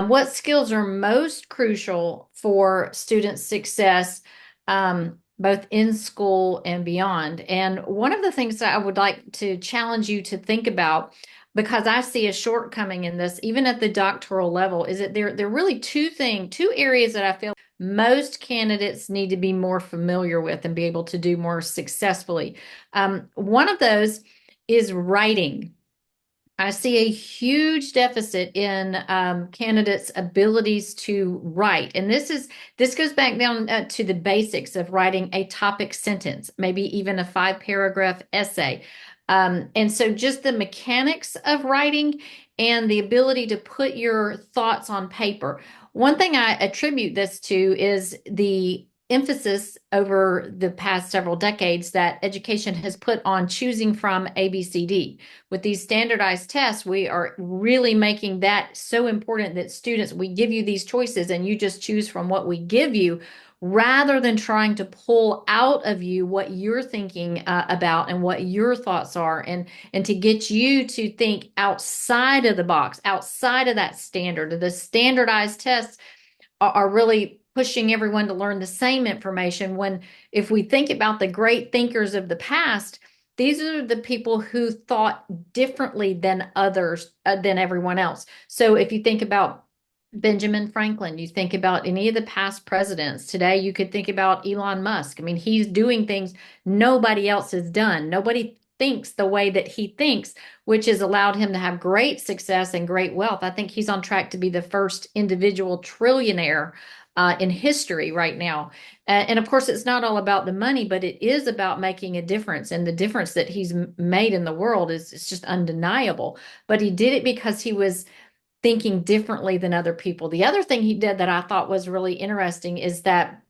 What skills are most crucial for student success, both in school and beyond? And one of the things that I would like to challenge you to think about, because I see a shortcoming in this, even at the doctoral level, is that there are really two areas that I feel most candidates need to be more familiar with and be able to do more successfully. One of those is writing. I see a huge deficit in candidates' abilities to write, and this goes back down to the basics of writing a topic sentence, maybe even a 5-paragraph essay. And so, just the mechanics of writing and the ability to put your thoughts on paper. One thing I attribute this to is the emphasis over the past several decades that education has put on choosing from ABCD. With these standardized tests, we are really making that so important that students, we give you these choices and you just choose from what we give you, rather than trying to pull out of you what you're thinking about and what your thoughts are, and to get you to think outside of the box, outside of that standard. The standardized tests are really pushing everyone to learn the same information, when if we think about the great thinkers of the past, these are the people who thought differently than others, than everyone else. So if you think about Benjamin Franklin, you think about any of the past presidents today, you could think about Elon Musk. I mean, he's doing things nobody else has done. Nobody thinks the way that he thinks, which has allowed him to have great success and great wealth. I think he's on track to be the first individual trillionaire in history right now. And of course, it's not all about the money, but it is about making a difference. And the difference that he's made in the world is it's just undeniable. But he did it because he was thinking differently than other people. The other thing he did that I thought was really interesting is that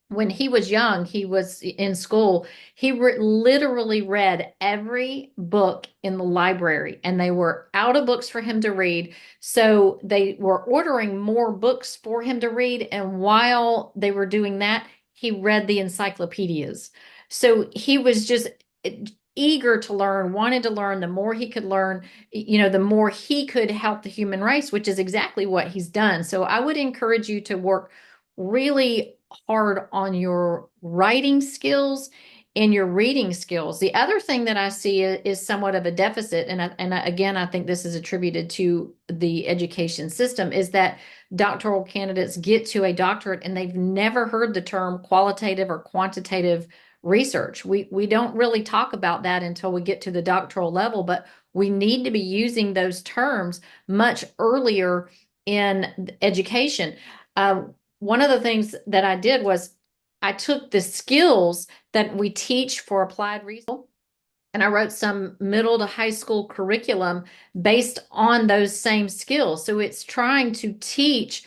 when he was young, he was in school, he literally read every book in the library, and they were out of books for him to read. So they were ordering more books for him to read. And while they were doing that, he read the encyclopedias. So he was just eager to learn, wanted to learn. The more he could learn, the more he could help the human race, which is exactly what he's done. So I would encourage you to work really hard on your writing skills and your reading skills. The other thing that I see is somewhat of a deficit, and again, I think this is attributed to the education system, is that doctoral candidates get to a doctorate and they've never heard the term qualitative or quantitative research. We don't really talk about that until we get to the doctoral level, but we need to be using those terms much earlier in education. One of the things that I did was I took the skills that we teach for applied research, and I wrote some middle to high school curriculum based on those same skills. So it's trying to teach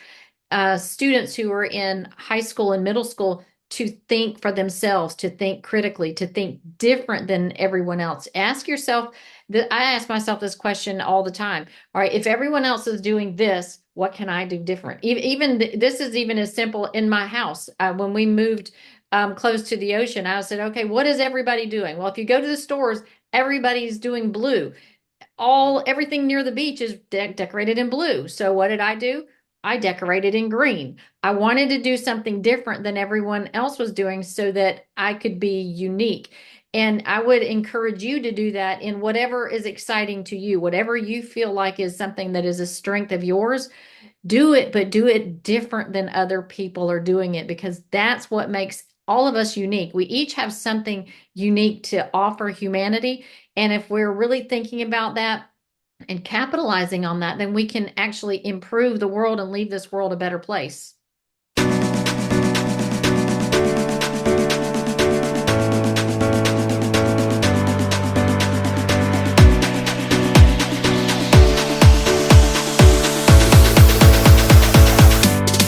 students who are in high school and middle school to think for themselves, to think critically, to think different than everyone else. Ask yourself, I ask myself this question all the time. All right, if everyone else is doing this, what can I do different? Even this is even as simple in my house. When we moved close to the ocean, I said, okay, what is everybody doing? Well, if you go to the stores, everybody's doing blue. Everything near the beach is decorated in blue. So what did I do? I decorated in green. I wanted to do something different than everyone else was doing so that I could be unique. And I would encourage you to do that in whatever is exciting to you, whatever you feel like is something that is a strength of yours. Do it, but do it different than other people are doing it, because that's what makes all of us unique. We each have something unique to offer humanity. And if we're really thinking about that and capitalizing on that, then we can actually improve the world and leave this world a better place.